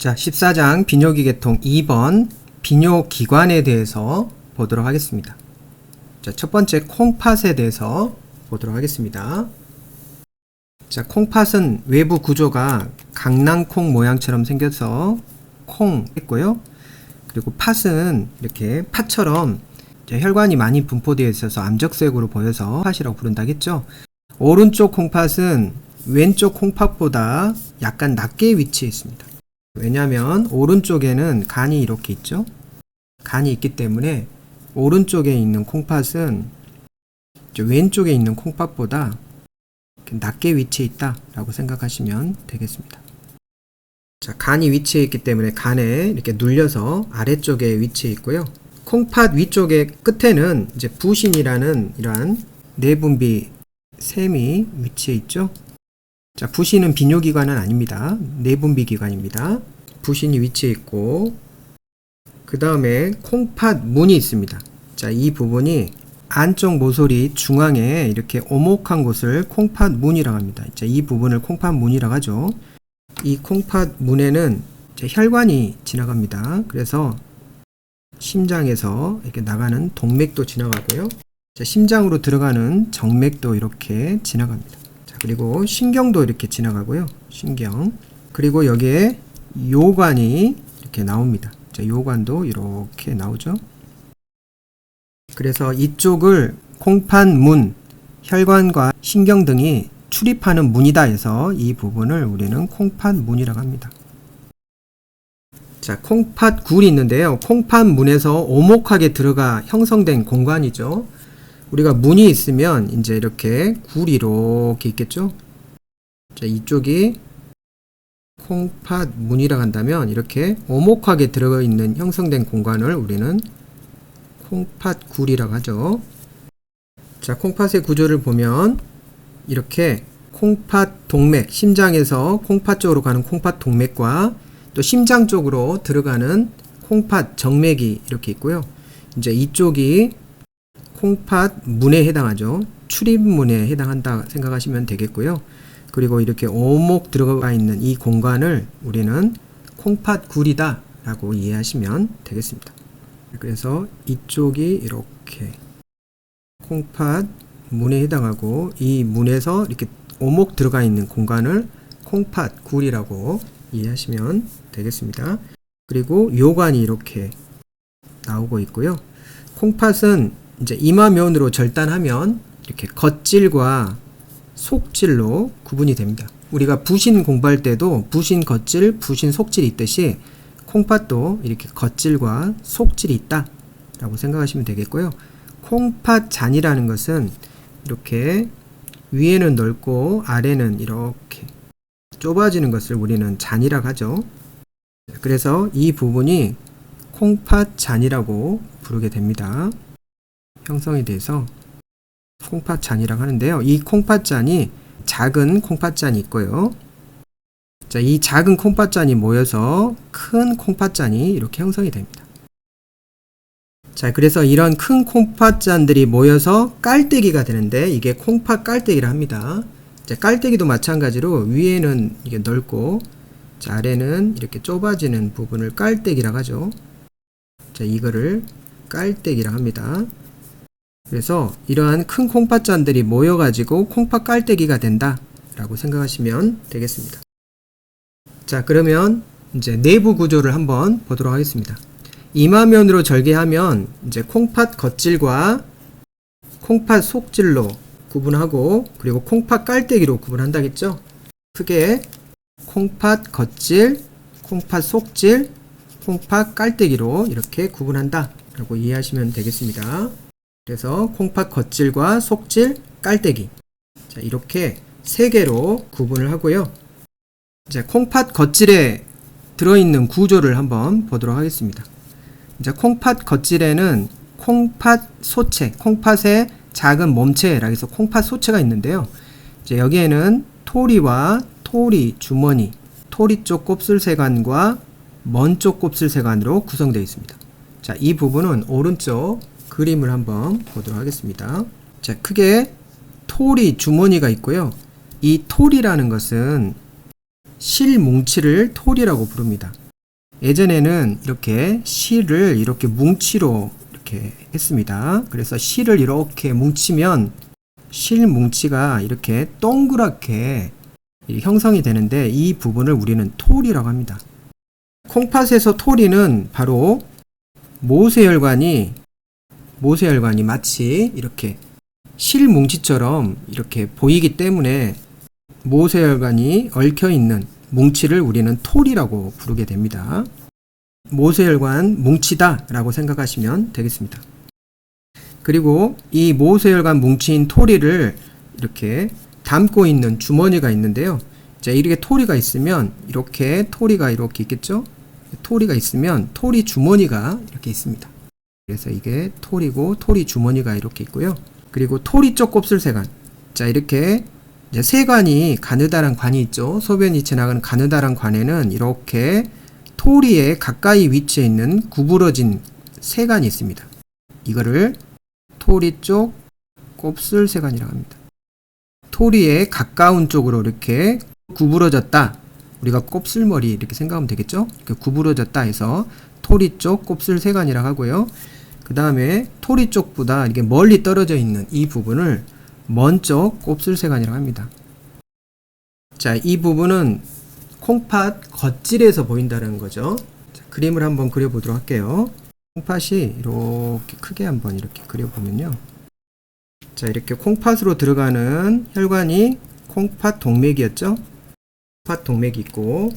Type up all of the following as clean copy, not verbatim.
자, 14장 비뇨기계통 2번 비뇨기관에 대해서 보도록 하겠습니다. 자, 첫 번째 콩팥에 대해서 보도록 하겠습니다. 자, 콩팥은 외부 구조가 강낭콩 모양처럼 생겨서 콩 했고요. 그리고 팥은 이렇게 팥처럼 혈관이 많이 분포되어 있어서 암적색으로 보여서 팥이라고 부른다겠죠. 오른쪽 콩팥은 왼쪽 콩팥보다 약간 낮게 위치해 있습니다. 왜냐하면 오른쪽에는 간이 이렇게 있죠. 간이 있기 때문에 오른쪽에 있는 콩팥은 왼쪽에 있는 콩팥보다 낮게 위치해 있다라고 생각하시면 되겠습니다. 자, 간이 위치해 있기 때문에 간에 이렇게 눌려서 아래쪽에 위치해 있고요. 콩팥 위쪽의 끝에는 이제 부신이라는 이러한 내분비 샘이 위치해 있죠. 자, 부신은 비뇨기관은 아닙니다. 내분비기관입니다. 부신이 위치해 있고, 그 다음에 콩팥 문이 있습니다. 자, 이 부분이 안쪽 모서리 중앙에 이렇게 오목한 곳을 콩팥 문이라고 합니다. 자, 이 부분을 콩팥 문이라고 하죠. 이 콩팥 문에는 혈관이 지나갑니다. 그래서 심장에서 이렇게 나가는 동맥도 지나가고요. 자, 심장으로 들어가는 정맥도 이렇게 지나갑니다. 자, 그리고 신경도 이렇게 지나가고요. 신경. 그리고 여기에 요관이 이렇게 나옵니다. 자, 요관도 이렇게 나오죠. 그래서 이쪽을 콩팥 문, 혈관과 신경 등이 출입하는 문이다 해서 이 부분을 우리는 콩팥 문이라고 합니다. 자, 콩팥 굴이 있는데요. 콩팥 문에서 오목하게 들어가 형성된 공간이죠. 우리가 문이 있으면 이제 이렇게 굴이 이렇게 있겠죠. 자, 이쪽이 콩팥 문이라고 한다면 이렇게 오목하게 들어가 있는 형성된 공간을 우리는 콩팥 굴이라고 하죠. 자, 콩팥의 구조를 보면 이렇게 콩팥 동맥, 심장에서 콩팥 쪽으로 가는 콩팥 동맥과 또 심장 쪽으로 들어가는 콩팥 정맥이 이렇게 있고요. 이제 이쪽이 콩팥 문에 해당하죠. 출입문에 해당한다 생각하시면 되겠고요. 그리고 이렇게 오목 들어가 있는 이 공간을 우리는 콩팥 굴이다 라고 이해하시면 되겠습니다. 그래서 이쪽이 이렇게 콩팥 문에 해당하고 이 문에서 이렇게 오목 들어가 있는 공간을 콩팥 굴이라고 이해하시면 되겠습니다. 그리고 요관이 이렇게 나오고 있고요. 콩팥은 이제 이마면으로 절단하면 이렇게 겉질과 속질로 구분이 됩니다. 우리가 부신 공부할 때도 부신 겉질, 부신 속질이 있듯이 콩팥도 이렇게 겉질과 속질이 있다 라고 생각하시면 되겠고요. 콩팥 잔이라는 것은 이렇게 위에는 넓고 아래는 이렇게 좁아지는 것을 우리는 잔이라고 하죠. 그래서 이 부분이 콩팥 잔이라고 부르게 됩니다. 형성이 돼서 콩팥 잔이라고 하는데요. 이 콩팥 잔이 작은 콩팥 잔이 있고요. 자, 이 작은 콩팥 잔이 모여서 큰 콩팥 잔이 이렇게 형성이 됩니다. 자, 그래서 이런 큰 콩팥 잔들이 모여서 깔때기가 되는데 이게 콩팥 깔때기라 합니다. 자, 깔때기도 마찬가지로 위에는 이게 넓고 자, 아래는 이렇게 좁아지는 부분을 깔때기라고 하죠. 자, 이거를 깔때기라고 합니다. 그래서 이러한 큰 콩팥 잔들이 모여가지고 콩팥 깔때기가 된다 라고 생각하시면 되겠습니다. 자, 그러면 이제 내부 구조를 한번 보도록 하겠습니다. 이마면으로 절개하면 이제 콩팥 겉질과 콩팥 속질로 구분하고 그리고 콩팥 깔때기로 구분한다겠죠. 크게 콩팥 겉질, 콩팥 속질, 콩팥 깔때기로 이렇게 구분한다 라고 이해하시면 되겠습니다. 그래서 콩팥 겉질과 속질, 깔때기 자, 이렇게 세 개로 구분을 하고요. 이제 콩팥 겉질에 들어있는 구조를 한번 보도록 하겠습니다. 이제 콩팥 겉질에는 콩팥 소체, 콩팥의 작은 몸체라고 해서 콩팥 소체가 있는데요. 이제 여기에는 토리와 토리 주머니, 토리 쪽 곱슬세관과 먼 쪽 곱슬세관으로 구성되어 있습니다. 자, 이 부분은 오른쪽 그림을 한번 보도록 하겠습니다. 자, 크게 토리 주머니가 있고요. 이 토리라는 것은 실 뭉치를 토리라고 부릅니다. 예전에는 이렇게 실을 이렇게 뭉치로 이렇게 했습니다. 그래서 실을 이렇게 뭉치면 실 뭉치가 이렇게 동그랗게 형성이 되는데 이 부분을 우리는 토리라고 합니다. 콩팥에서 토리는 바로 모세혈관이 마치 이렇게 실 뭉치처럼 이렇게 보이기 때문에 모세혈관이 얽혀 있는 뭉치를 우리는 토리라고 부르게 됩니다. 모세혈관 뭉치다 라고 생각하시면 되겠습니다. 그리고 이 모세혈관 뭉치인 토리를 이렇게 담고 있는 주머니가 있는데요. 자, 이렇게 토리가 있으면 이렇게 토리가 이렇게 있겠죠? 토리가 있으면 토리 주머니가 이렇게 있습니다. 그래서 이게 토리고 토리 주머니가 이렇게 있고요. 그리고 토리 쪽 곱슬세관. 자, 이렇게 이제 세관이 가느다란 관이 있죠. 소변이 지나가는 가느다란 관에는 이렇게 토리에 가까이 위치해 있는 구부러진 세관이 있습니다. 이거를 토리 쪽 곱슬세관이라고 합니다. 토리에 가까운 쪽으로 이렇게 구부러졌다. 우리가 곱슬머리 이렇게 생각하면 되겠죠? 이렇게 구부러졌다 해서 토리 쪽 곱슬세관이라고 하고요. 그 다음에 토리 쪽보다 이렇게 멀리 떨어져 있는 이 부분을 먼 쪽 곱슬세관이라고 합니다. 자, 이 부분은 콩팥 겉질에서 보인다는 거죠. 자, 그림을 한번 그려보도록 할게요. 콩팥이 이렇게 크게 한번 이렇게 그려보면요. 자, 이렇게 콩팥으로 들어가는 혈관이 콩팥 동맥이었죠. 콩팥 동맥이 있고,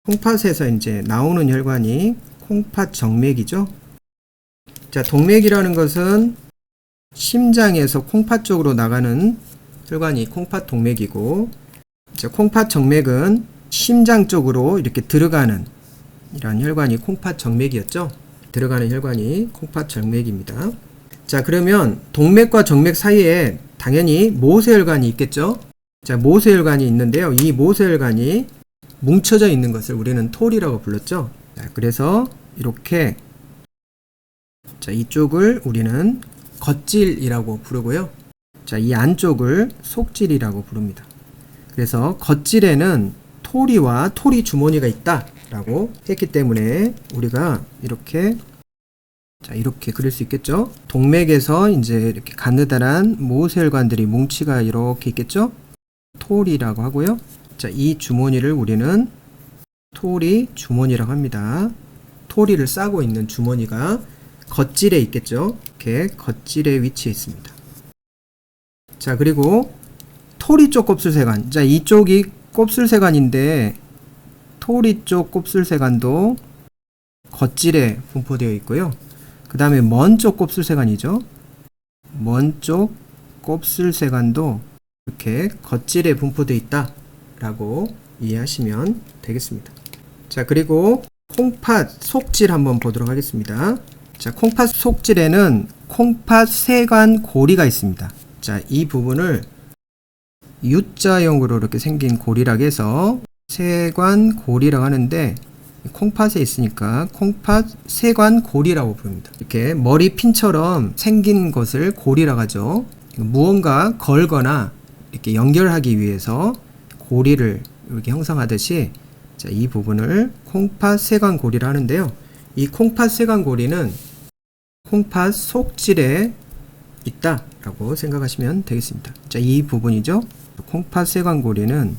콩팥에서 이제 나오는 혈관이 콩팥 정맥이죠. 자, 동맥이라는 것은 심장에서 콩팥 쪽으로 나가는 혈관이 콩팥 동맥이고, 이제 콩팥 정맥은 심장 쪽으로 이렇게 들어가는 이런 혈관이 콩팥 정맥이었죠. 들어가는 혈관이 콩팥 정맥입니다. 자, 그러면 동맥과 정맥 사이에 당연히 모세혈관이 있겠죠. 자, 모세혈관이 있는데요. 이 모세혈관이 뭉쳐져 있는 것을 우리는 토리라고 불렀죠. 자, 그래서 이렇게 자, 이쪽을 우리는 겉질이라고 부르고요. 자, 이 안쪽을 속질이라고 부릅니다. 그래서 겉질에는 토리와 토리 주머니가 있다라고 했기 때문에 우리가 이렇게 자, 이렇게 그릴 수 있겠죠? 동맥에서 이제 이렇게 가느다란 모세혈관들이 뭉치가 이렇게 있겠죠? 토리라고 하고요. 자, 이 주머니를 우리는 토리 주머니라고 합니다. 토리를 싸고 있는 주머니가 겉질에 있겠죠? 이렇게 겉질에 위치해 있습니다. 자, 그리고 토리 쪽 곱슬세관. 자, 이쪽이 곱슬세관인데 토리 쪽 곱슬세관도 겉질에 분포되어 있고요. 그 다음에 먼 쪽 곱슬세관이죠. 먼 쪽 곱슬세관도 이렇게 겉질에 분포되어 있다 라고 이해하시면 되겠습니다. 자, 그리고 콩팥 속질 한번 보도록 하겠습니다. 자, 콩팥 속질에는 콩팥 세관 고리가 있습니다. 자, 이 부분을 U자형으로 이렇게 생긴 고리라고 해서 세관 고리라고 하는데 콩팥에 있으니까 콩팥 세관 고리라고 부릅니다. 이렇게 머리 핀처럼 생긴 것을 고리라고 하죠. 무언가 걸거나 이렇게 연결하기 위해서 고리를 이렇게 형성하듯이 자, 이 부분을 콩팥 세관 고리라 하는데요. 이 콩팥 세관 고리는 콩팥 속질에 있다라고 생각하시면 되겠습니다. 자, 이 부분이죠. 콩팥 세관 고리는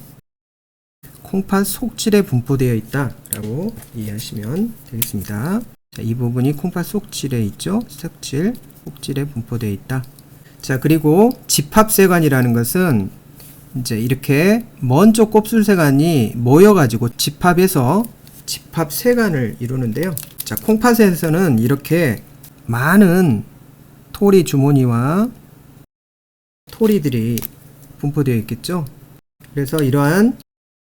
콩팥 속질에 분포되어 있다라고 이해하시면 되겠습니다. 자, 이 부분이 콩팥 속질에 있죠. 속질에 분포되어 있다. 자, 그리고 집합세관이라는 것은 이제 이렇게 먼 쪽 곱슬세관이 모여가지고 집합해서 집합세관을 이루는데요. 자, 콩팥에서는 이렇게 많은 토리 주머니와 토리들이 분포되어 있겠죠. 그래서 이러한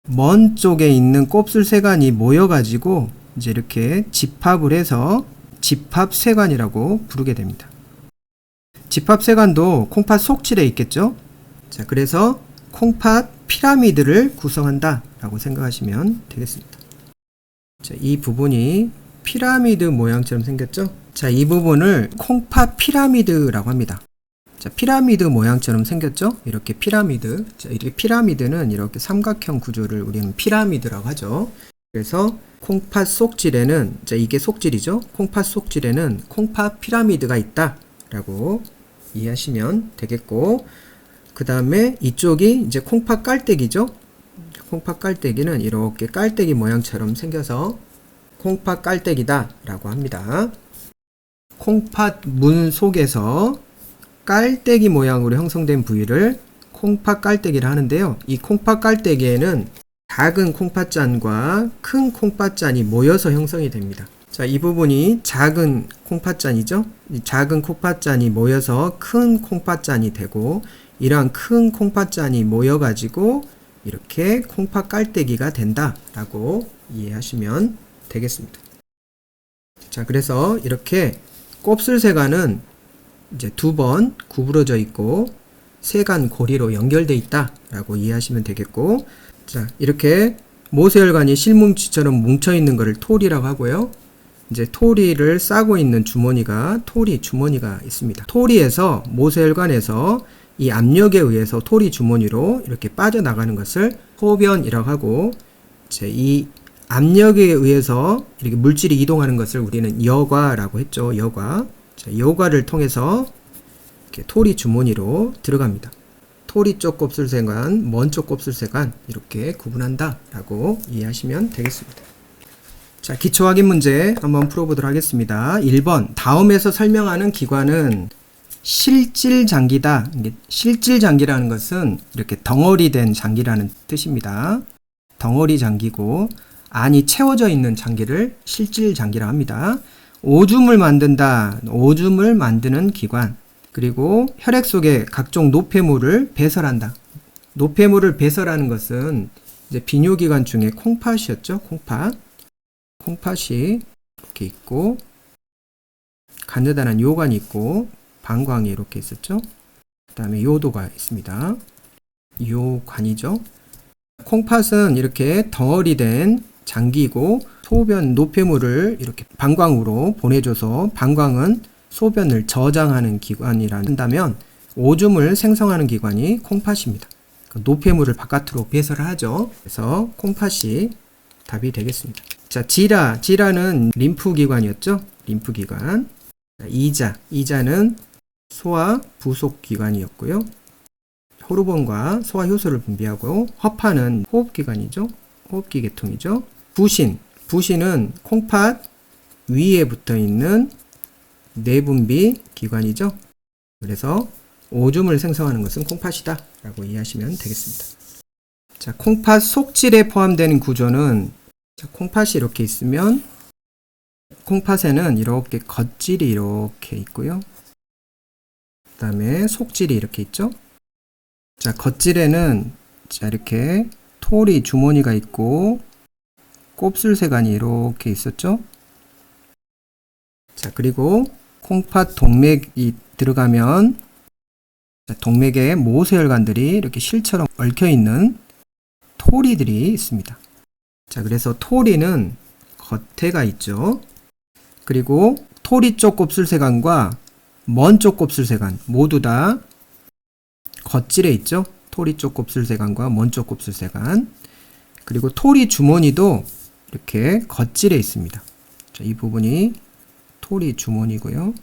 먼 쪽에 있는 곱슬세관이 모여가지고 이제 이렇게 집합을 해서 집합세관이라고 부르게 됩니다. 집합세관도 콩팥 속질에 있겠죠. 자, 그래서 콩팥 피라미드를 구성한다 라고 생각하시면 되겠습니다. 자, 이 부분이 피라미드 모양처럼 생겼죠. 자, 이 부분을 콩팥 피라미드라고 합니다. 자, 피라미드 모양처럼 생겼죠. 이렇게 피라미드. 자, 이렇게 피라미드는 이렇게 삼각형 구조를 우리는 피라미드라고 하죠. 그래서 콩팥 속질에는, 이게 속질이죠. 콩팥 속질에는 콩팥 피라미드가 있다 라고 이해하시면 되겠고, 그 다음에 이쪽이 이제 콩팥 깔때기죠. 콩팥 깔때기는 이렇게 깔때기 모양처럼 생겨서 콩팥 깔때기다 라고 합니다. 콩팥 문 속에서 깔때기 모양으로 형성된 부위를 콩팥 깔때기를 하는데요. 이 콩팥 깔때기에는 작은 콩팥잔과 큰 콩팥잔이 모여서 형성이 됩니다. 자, 이 부분이 작은 콩팥잔이죠. 이 작은 콩팥잔이 모여서 큰 콩팥잔이 되고, 이러한 큰 콩팥잔이 모여가지고 이렇게 콩팥 깔때기가 된다라고 이해하시면 되겠습니다. 자, 그래서 이렇게 곱슬세관은 이제 두 번 구부러져 있고 세간 고리로 연결되어 있다라고 이해하시면 되겠고, 자, 이렇게 모세혈관이 실뭉치처럼 뭉쳐 있는 것을 토리라고 하고요. 이제 토리를 싸고 있는 주머니가 토리 주머니가 있습니다. 토리에서 모세혈관에서 이 압력에 의해서 토리 주머니로 이렇게 빠져나가는 것을 소변이라고 하고, 이제 이 압력에 의해서 이렇게 물질이 이동하는 것을 우리는 여과라고 했죠. 여과. 자, 여과를 통해서 이렇게 토리 주머니로 들어갑니다. 토리 쪽 곱슬세관, 먼 쪽 곱슬세관 이렇게 구분한다 라고 이해하시면 되겠습니다. 자, 기초 확인 문제 한번 풀어보도록 하겠습니다. 1번, 다음에서 설명하는 기관은 실질장기다. 실질장기라는 것은 이렇게 덩어리 된 장기라는 뜻입니다. 덩어리 장기고 안이 채워져 있는 장기를 실질장기라고 합니다. 오줌을 만든다. 오줌을 만드는 기관. 그리고 혈액 속에 각종 노폐물을 배설한다. 노폐물을 배설하는 것은 이제 비뇨기관 중에 콩팥이었죠. 콩팥이 이렇게 있고, 가느다란 요관이 있고, 방광이 이렇게 있었죠. 그 다음에 요도가 있습니다. 요관이죠. 콩팥은 이렇게 덩어리 된 장기이고, 소변 노폐물을 이렇게 방광으로 보내줘서 방광은 소변을 저장하는 기관이라 한다면, 오줌을 생성하는 기관이 콩팥입니다. 노폐물을 바깥으로 배설을 하죠. 그래서 콩팥이 답이 되겠습니다. 자, 지라는 림프기관이었죠. 림프기관. 이자는 소화 부속기관이었고요. 호르몬과 소화 효소를 분비하고, 허파는 호흡기관이죠. 호흡기 계통이죠. 부신은 콩팥 위에 붙어 있는 내분비 기관이죠. 그래서 오줌을 생성하는 것은 콩팥이다 라고 이해하시면 되겠습니다. 자, 콩팥 속질에 포함되는 구조는, 자, 콩팥이 이렇게 있으면 콩팥에는 이렇게 겉질이 이렇게 있고요. 그 다음에 속질이 이렇게 있죠. 자, 겉질에는 자, 이렇게 토리 주머니가 있고 곱슬세관이 이렇게 있었죠. 자, 그리고 콩팥 동맥이 들어가면, 자, 동맥에 모세혈관들이 이렇게 실처럼 얽혀 있는 토리들이 있습니다. 자, 그래서 토리는 겉에가 있죠. 그리고 토리 쪽 곱슬세관과 먼 쪽 곱슬세관 모두 다 겉질에 있죠. 토리 쪽 곱슬세관과 먼 쪽 곱슬세관. 그리고 토리 주머니도 이렇게 겉질에 있습니다. 자, 이 부분이 토리 주머니고요.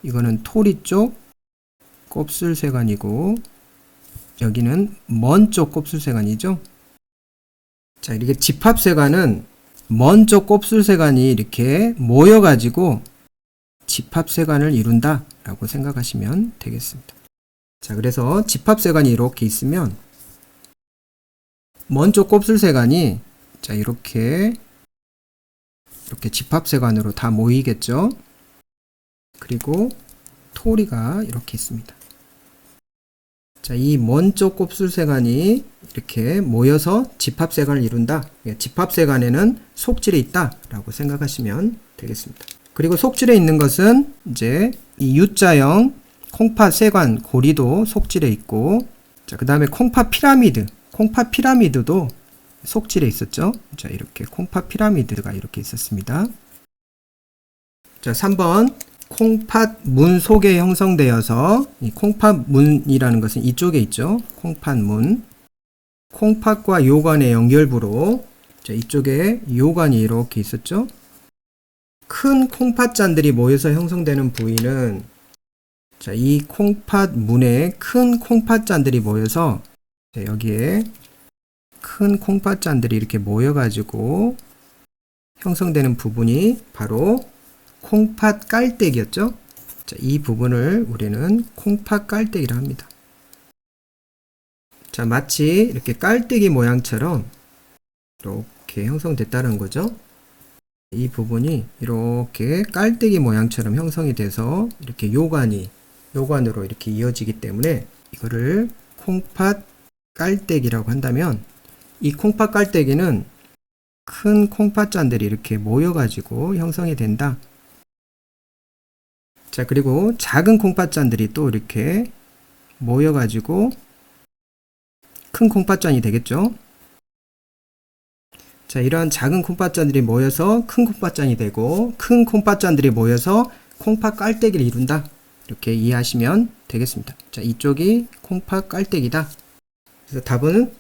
이거는 토리 쪽 곱슬세관이고, 여기는 먼 쪽 곱슬세관이죠. 자, 이렇게 집합세관은 먼 쪽 곱슬세관이 이렇게 모여가지고 집합세관을 이룬다 라고 생각하시면 되겠습니다. 자, 그래서 집합세관이 이렇게 있으면 먼 쪽 곱슬세관이, 자, 이렇게 집합세관으로 다 모이겠죠. 그리고 토리가 이렇게 있습니다. 자, 이 먼 쪽 곱슬세관이 이렇게 모여서 집합세관을 이룬다. 집합세관에는 속질에 있다 라고 생각하시면 되겠습니다. 그리고 속질에 있는 것은 이제 이 U자형 콩팥 세관 고리도 속질에 있고, 자, 그 다음에 콩팥 피라미드도 속질에 있었죠. 자, 이렇게 콩팥 피라미드가 이렇게 있었습니다. 자, 3번 콩팥 문 속에 형성되어서, 이 콩팥 문이라는 것은 이쪽에 있죠. 콩팥 문. 콩팥과 요관의 연결부로 자, 이쪽에 요관이 이렇게 있었죠. 큰 콩팥잔들이 모여서 형성되는 부위는, 자, 이 콩팥 문에 큰 콩팥잔들이 모여서, 자, 여기에 큰 콩팥잔들이 이렇게 모여가지고 형성되는 부분이 바로 콩팥 깔때기였죠. 자, 이 부분을 우리는 콩팥 깔때기라 합니다. 자, 마치 이렇게 깔때기 모양처럼 이렇게 형성됐다는 거죠. 이 부분이 이렇게 깔때기 모양처럼 형성이 돼서 이렇게 요관으로 이렇게 이어지기 때문에 이거를 콩팥 깔때기라고 한다면, 이 콩팥 깔때기는 큰 콩팥잔들이 이렇게 모여가지고 형성이 된다. 자, 그리고 작은 콩팥잔들이 또 이렇게 모여가지고 큰 콩팥잔이 되겠죠. 자, 이러한 작은 콩팥잔들이 모여서 큰 콩팥잔이 되고, 큰 콩팥잔들이 모여서 콩팥 깔때기를 이룬다. 이렇게 이해하시면 되겠습니다. 자, 이쪽이 콩팥 깔때기다. 그래서 답은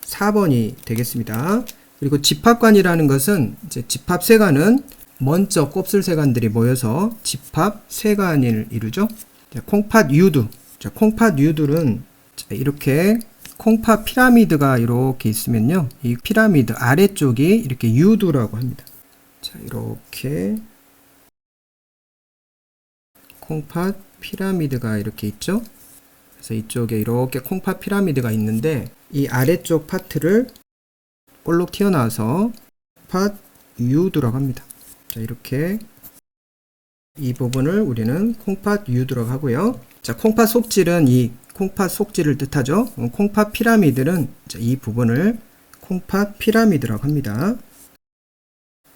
4번이 되겠습니다. 그리고 집합관이라는 것은, 이제 집합세관은 먼저 곱슬세관들이 모여서 집합세관을 이루죠. 자, 콩팥 유두. 자, 콩팥 유두는 이렇게 콩팥 피라미드가 이렇게 있으면요, 이 피라미드 아래쪽이 이렇게 유두라고 합니다. 자, 이렇게 콩팥 피라미드가 이렇게 있죠. 그래서 이쪽에 이렇게 콩팥 피라미드가 있는데, 이 아래쪽 파트를 볼록 튀어나와서 콩팥 유두라고 합니다. 자, 이렇게 이 부분을 우리는 콩팥 유두라고 하고요. 자, 콩팥 속질은 이 콩팥 속질을 뜻하죠. 콩팥 피라미드는 이 부분을 콩팥 피라미드라고 합니다.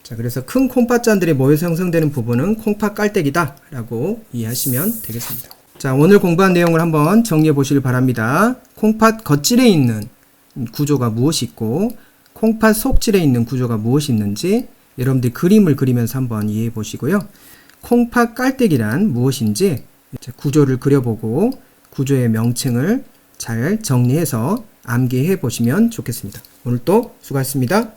자, 그래서 큰 콩팥잔들이 모여서 형성되는 부분은 콩팥 깔때기다 라고 이해하시면 되겠습니다. 자, 오늘 공부한 내용을 한번 정리해 보시길 바랍니다. 콩팥 겉질에 있는 구조가 무엇이 있고, 콩팥 속질에 있는 구조가 무엇이 있는지 여러분들이 그림을 그리면서 한번 이해해 보시고요. 콩팥 깔때기란 무엇인지 구조를 그려보고 구조의 명칭을 잘 정리해서 암기해 보시면 좋겠습니다. 오늘 또 수고하셨습니다.